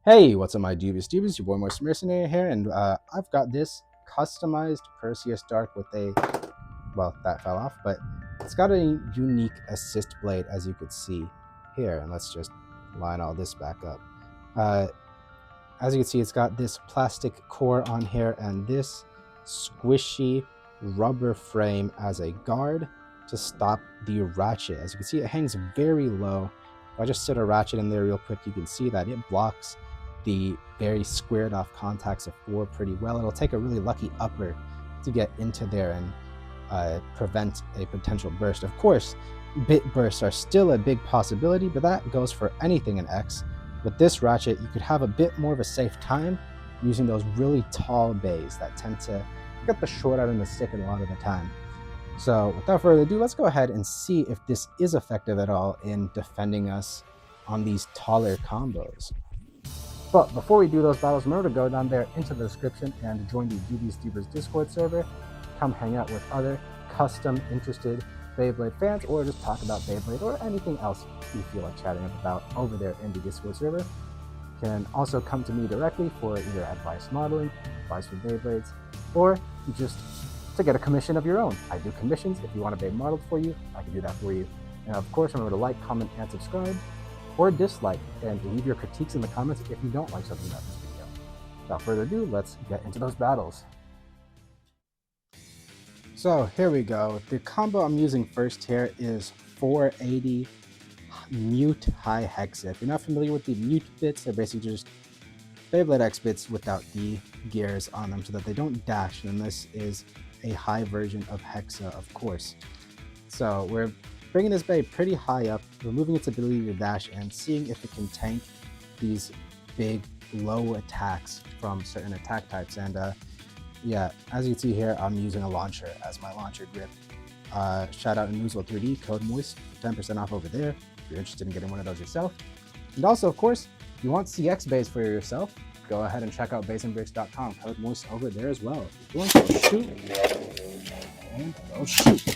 Hey, what's up, my dubious dubies? Your boy Morse Mercenary here, and I've got this customized Perseus Dark with a, well, that fell off, but it's got a unique assist blade, as you could see here. And let's just line all this back up. As you can see, it's got this plastic core on here and this squishy rubber frame as a guard to stop the ratchet. As you can see, it hangs very low. If I just sit a ratchet in there real quick, you can see that it blocks the very squared off contacts of 4 pretty well. It'll take a really lucky upper to get into there and prevent a potential burst. Of course, bit bursts are still a big possibility, but that goes for anything in X. With this ratchet, you could have a bit more of a safe time using those really tall bays that tend to get the short out of the stick a lot of the time. So without further ado, let's go ahead and see if this is effective at all in defending us on these taller combos. But before we do those battles, remember to go down there into the description and join the Dubious Dubers Discord server. Come hang out with other custom interested Beyblade fans, or just talk about Beyblade or anything else you feel like chatting about over there in the Discord server. You can also come to me directly for either advice modeling, advice for Beyblades, or just to get a commission of your own. I do commissions. If you want a Beyblade modeled for you, I can do that for you. And of course, remember to like, comment, and subscribe, or dislike, and leave your critiques in the comments if you don't like something about this video. Without further ado, let's get into those battles. So here we go. The combo I'm using first here is 480 Mute High Hex. If you're not familiar with the Mute bits, they're basically just Beyblade X bits without the gears on them so that they don't dash, and this is a high version of Hexa, of course. So we're bringing this bay pretty high up, removing its ability to dash, and seeing if it can tank these big, low attacks from certain attack types. And yeah, as you can see here, I'm using a launcher as my launcher grip. Shout out to Noozle3D, code MOIST, 10% off over there if you're interested in getting one of those yourself. And also, of course, if you want CX bays for yourself, go ahead and check out baysandbricks.com, code MOIST over there as well. If you want to go shoot, and go shoot.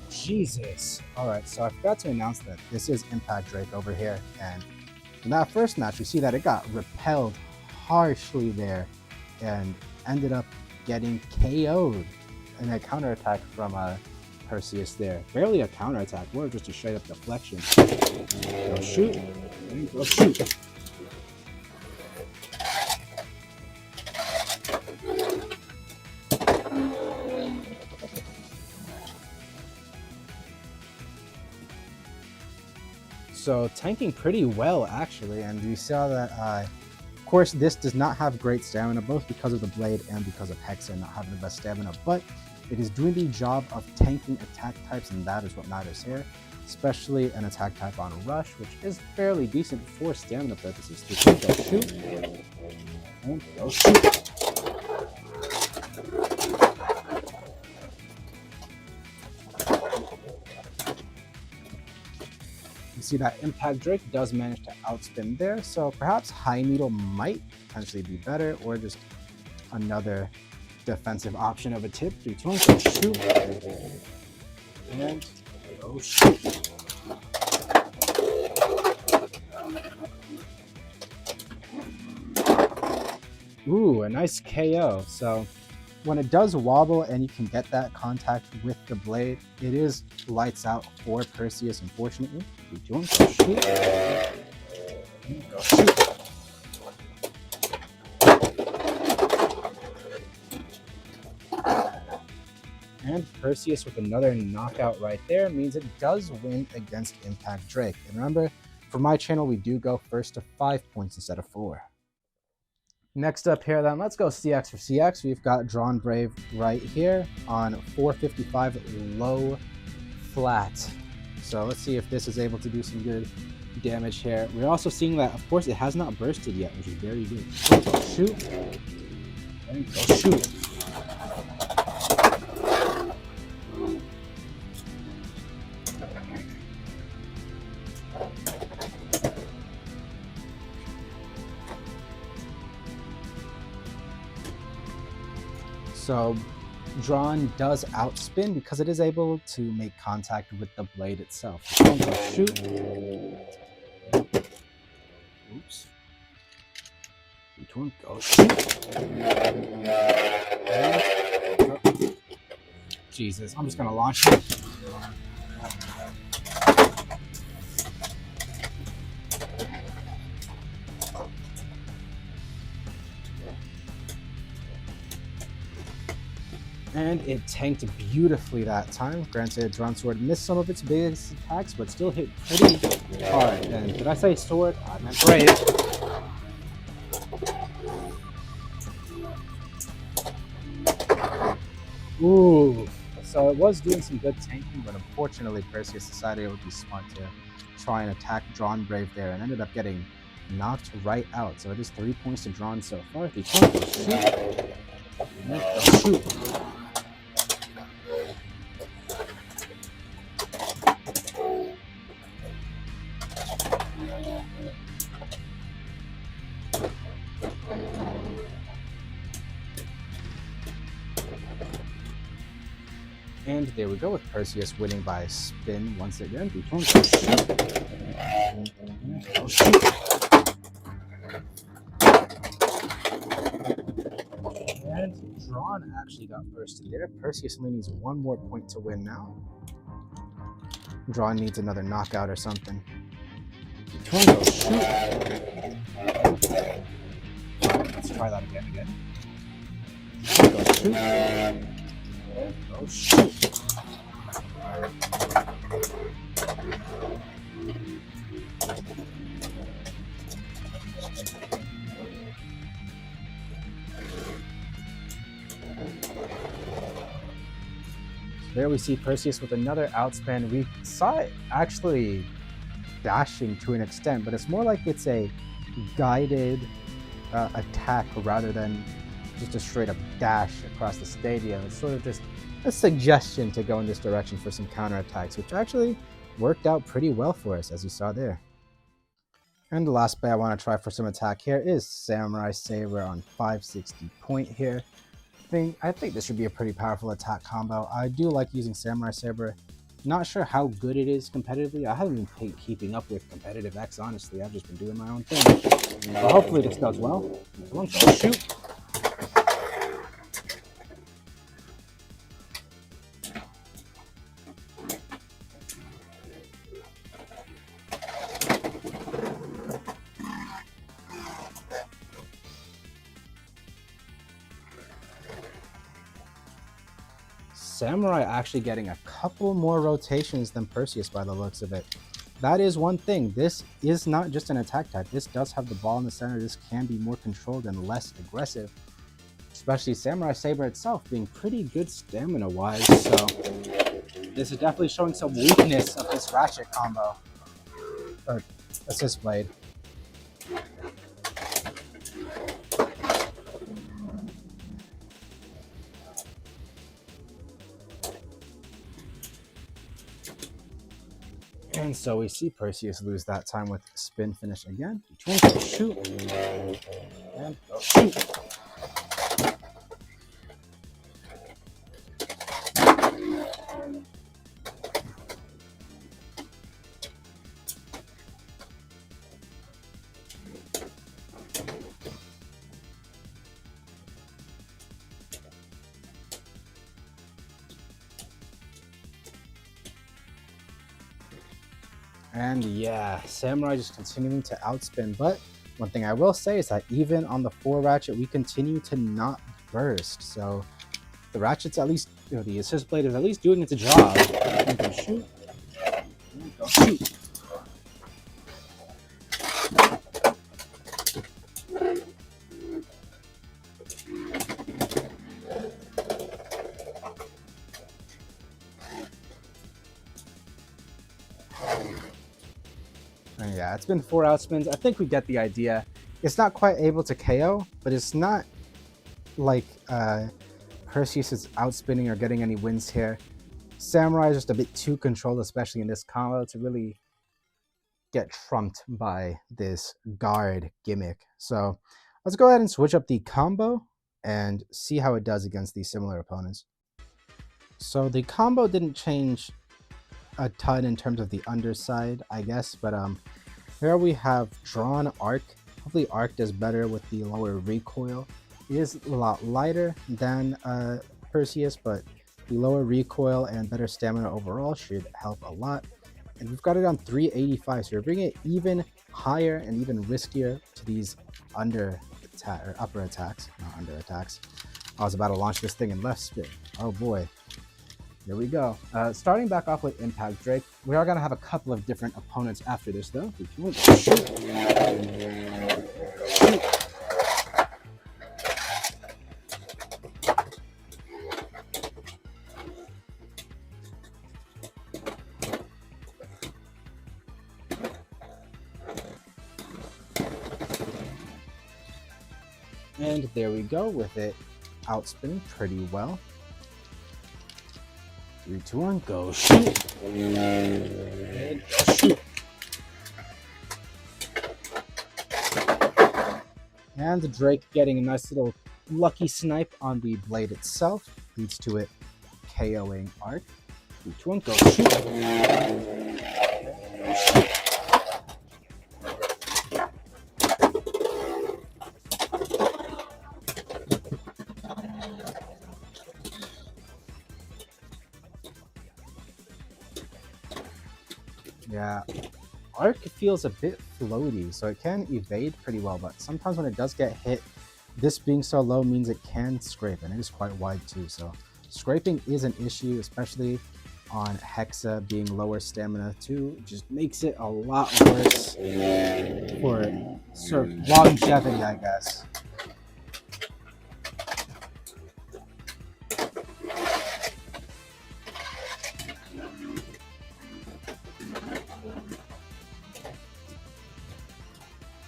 Jesus. Alright, so I forgot to announce that this is Impact Drake over here, and in that first match, we see that it got repelled harshly there and ended up getting KO'd in a counterattack from Perseus there. Barely a counterattack, more just a straight up deflection. Go shoot, and go shoot. So tanking pretty well actually, and we saw that of course this does not have great stamina, both because of the blade and because of Hexa not having the best stamina, but it is doing the job of tanking attack types, and that is what matters here, especially an attack type on Rush, which is fairly decent for stamina purposes. So go shoot, and go shoot. You see that Impact Drake does manage to outspin there, so perhaps High Needle might potentially be better, or just another defensive option of a tip. 3, 2, 1, go shoot, and go shoot. Ooh, a nice KO. So when it does wobble and you can get that contact with the blade, it is lights out for Perseus, unfortunately. 3, 2, 1, go shoot. And go shoot. And Perseus with another knockout right there means it does win against Impact Drake. And remember, for my channel, we do go first to 5 points instead of 4. Next up here then, let's go CX for CX. We've got Drawn Brave right here on 455 low flat. So let's see if this is able to do some good damage here. We're also seeing that, of course, it has not bursted yet, which is very good. Go shoot, and go shoot. So Drawn does outspin because it is able to make contact with the blade itself. Go shoot, Oops. Which one? Go shoot. Jesus, I'm just gonna launch it. And it tanked beautifully that time. Granted, Drawn Sword missed some of its biggest attacks, but still hit pretty hard. And did I say sword? I meant brave. Ooh. So it was doing some good tanking, but unfortunately Perseus decided it would be smart to try and attack Drawn Brave there and ended up getting knocked right out. So it is 3 points to Drawn so far. The shoot. And there we go with Perseus winning by spin once again. And Drawn actually got bursted there. Perseus only needs one more point to win now. Drawn needs another knockout or something. Let's try that again. Shoot. There we see Perseus with another outspan. We saw it actually dashing to an extent, but it's more like it's a guided attack rather than just a straight up dash across the stadium. It's sort of just a suggestion to go in this direction for some counterattacks, which actually worked out pretty well for us, as you saw there. And the last play I want to try for some attack here is Samurai Saber on 560 point here. I think this should be a pretty powerful attack combo. I do like using Samurai Saber. Not sure how good it is competitively. I haven't been keeping up with competitive X, honestly. I've just been doing my own thing. But hopefully this does well. Shoot. Samurai actually getting a couple more rotations than Perseus by the looks of it. That is one thing. This is not just an attack type. This does have the ball in the center. This can be more controlled and less aggressive. Especially Samurai Saber itself being pretty good stamina-wise. So this is definitely showing some weakness of this Ratchet combo. Or Assist Blade. And so we see Perseus lose that time with spin finish again. Shoot. And go shoot. And yeah, Samurai just continuing to outspin. But one thing I will say is that even on the 4 Ratchet, we continue to not burst. So the Ratchet's at least, the Assist Blade is at least doing its job. And go shoot. And go shoot. And yeah, it's been 4 outspins. I think we get the idea. It's not quite able to KO, but it's not like Perseus is outspinning or getting any wins here. Samurai is just a bit too controlled, especially in this combo, to really get trumped by this guard gimmick. So let's go ahead and switch up the combo and see how it does against these similar opponents. So the combo didn't change a ton in terms of the underside, I guess, but Here we have drawn arc. Hopefully arc does better with the lower recoil. It is a lot lighter than Perseus, but the lower recoil and better stamina overall should help a lot. And we've got it on 385, so we're bringing it even higher and even riskier to these upper attacks, not under attacks. I was about to launch this thing in left spin. Oh boy. Here we go. Starting back off with Impact Drake, we are going to have a couple of different opponents after this, though. And there we go with it outspinning pretty well. 3, 2, 1, go shoot! And go shoot! And the Drake getting a nice little lucky snipe on the blade itself leads to it KOing Arc. 3, 2, 1, go shoot! Go shoot! Yeah, Arc feels a bit floaty, so it can evade pretty well, but sometimes when it does get hit, this being so low means it can scrape, and it is quite wide too, so scraping is an issue, especially on Hexa being lower stamina too. It just makes it a lot worse for sort of longevity, I guess.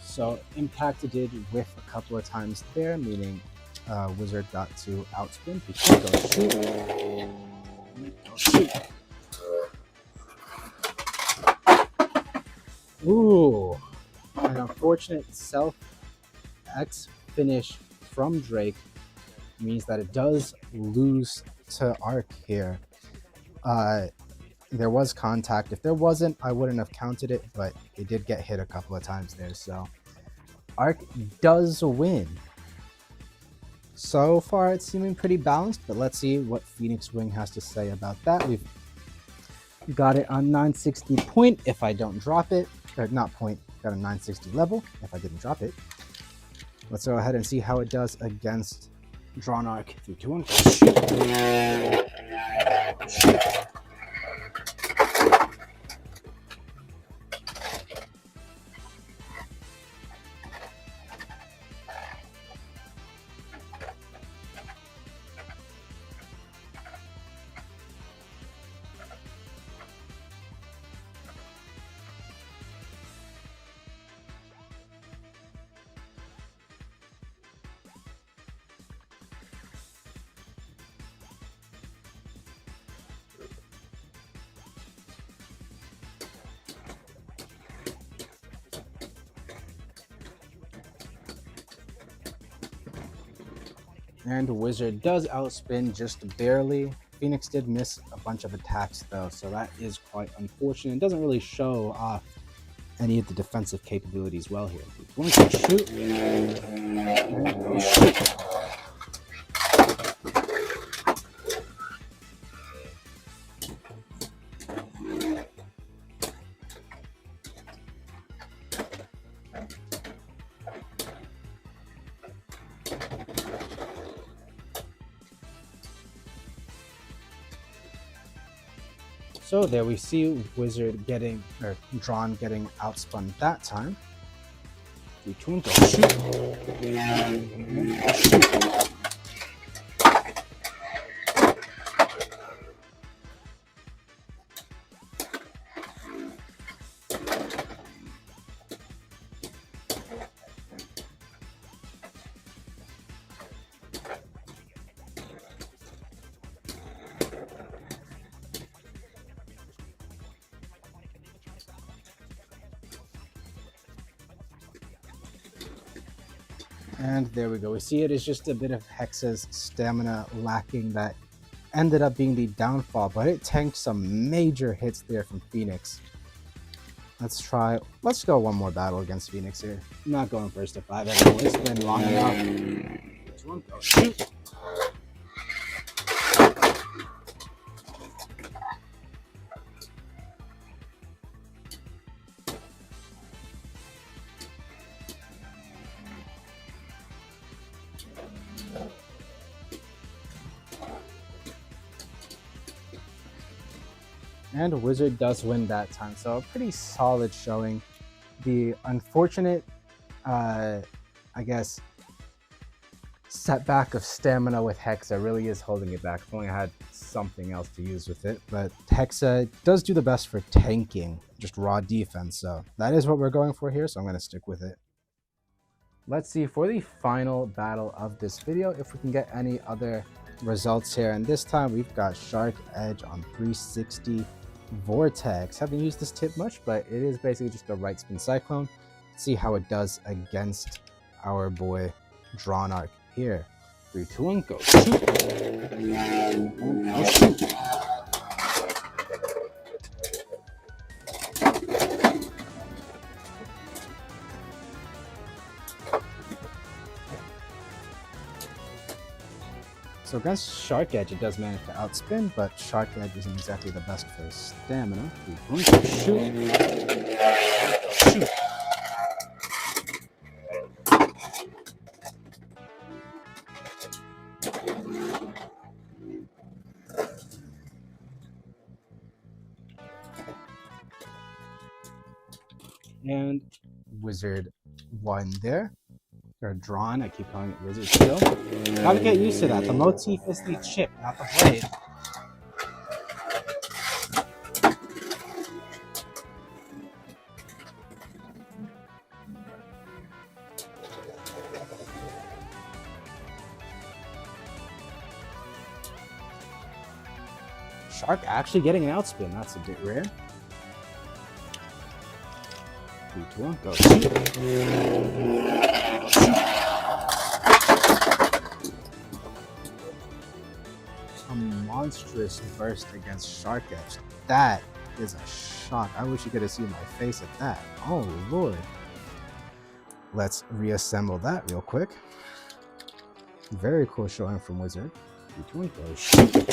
So Impact did whiff a couple of times there, meaning Wizard got to outspin. Go shoot. Ooh, an unfortunate self-X finish from Drake means that it does lose to Arc here. There was contact. If there wasn't, I wouldn't have counted it, but it did get hit a couple of times there, so Arc does win. So far, it's seeming pretty balanced, but let's see what Phoenix Wing has to say about that. We've got it on 960 point if I don't drop it, or not point, got a 960 level if I didn't drop it. Let's go ahead and see how it does against Drawn Arc. 3, 2, 1, shoot. And Wizard does outspin just barely. Phoenix did miss a bunch of attacks though, so that is quite unfortunate. It doesn't really show off any of the defensive capabilities well here. One can shoot. And shoot. So there we see Wizard getting, or Drawn getting outspun that time. 3, 2, 1, go shoot. And there we go. We see it is just a bit of Hexa's stamina lacking that ended up being the downfall, but it tanked some major hits there from Phoenix. Let's go one more battle against Phoenix here. I'm not going first to 5 anymore. It's been long enough. This one, go shoot. And Wizard does win that time, so a pretty solid showing. The unfortunate, I guess, setback of stamina with Hexa really is holding it back. If only I had something else to use with it. But Hexa does do the best for tanking, just raw defense. So that is what we're going for here, so I'm going to stick with it. Let's see for the final battle of this video if we can get any other results here. And this time we've got Shark Edge on 360 Vortex. Haven't used this tip much, but it is basically just a right spin cyclone. Let's see how it does against our boy Drawn Arc here. 3, 2, 1, go shoot! Go shoot! So against Shark Edge, it does manage to outspin, but Shark Edge isn't exactly the best for stamina. 3, 2, 1, go shoot! Shoot! And Wizard won there. Or Drawn, I keep calling it Wizard still. Gotta get used to that. The motif is the chip, not the blade. Shark actually getting an outspin, that's a bit rare. 3, 2, 1, go. A monstrous burst against Shark Edge. That is a shock. I wish you could have seen my face at that. Oh lord. Let's reassemble that real quick. Very cool showing from Wizard. 3, 2, 1, go. Shoot.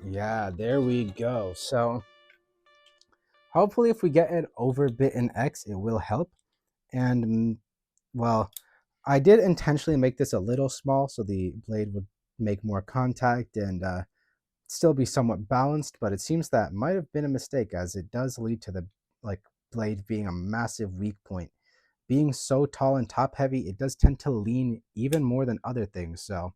Yeah, there we go. So hopefully if we get it over bit in X, it will help. And well, I did intentionally make this a little small so the blade would make more contact and still be somewhat balanced, but it seems that might have been a mistake as it does lead to the blade being a massive weak point. Being so tall and top heavy, it does tend to lean even more than other things. So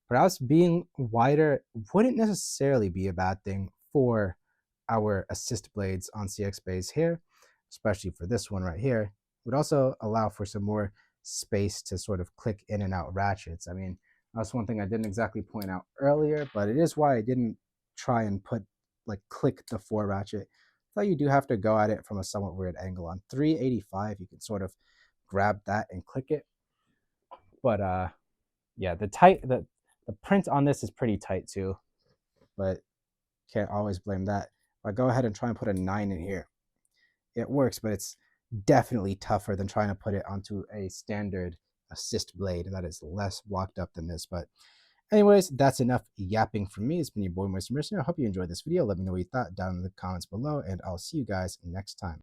perhaps being wider wouldn't necessarily be a bad thing for our assist blades on CX base here, especially for this one right here. It would also allow for some more space to sort of click in and out ratchets. I mean, that's one thing I didn't exactly point out earlier, but it is why I didn't try and click the 4 ratchet. I thought you do have to go at it from a somewhat weird angle. On 385, you can sort of grab that and click it. But yeah, the print on this is pretty tight too, but can't always blame that. If I go ahead and try and put a 9 in here, it works, but it's definitely tougher than trying to put it onto a standard assist blade that is less blocked up than this. But anyways, that's enough yapping from me. It's been your boy Moist Mercenary. I hope you enjoyed this video. Let me know what you thought down in the comments below, and I'll see you guys next time.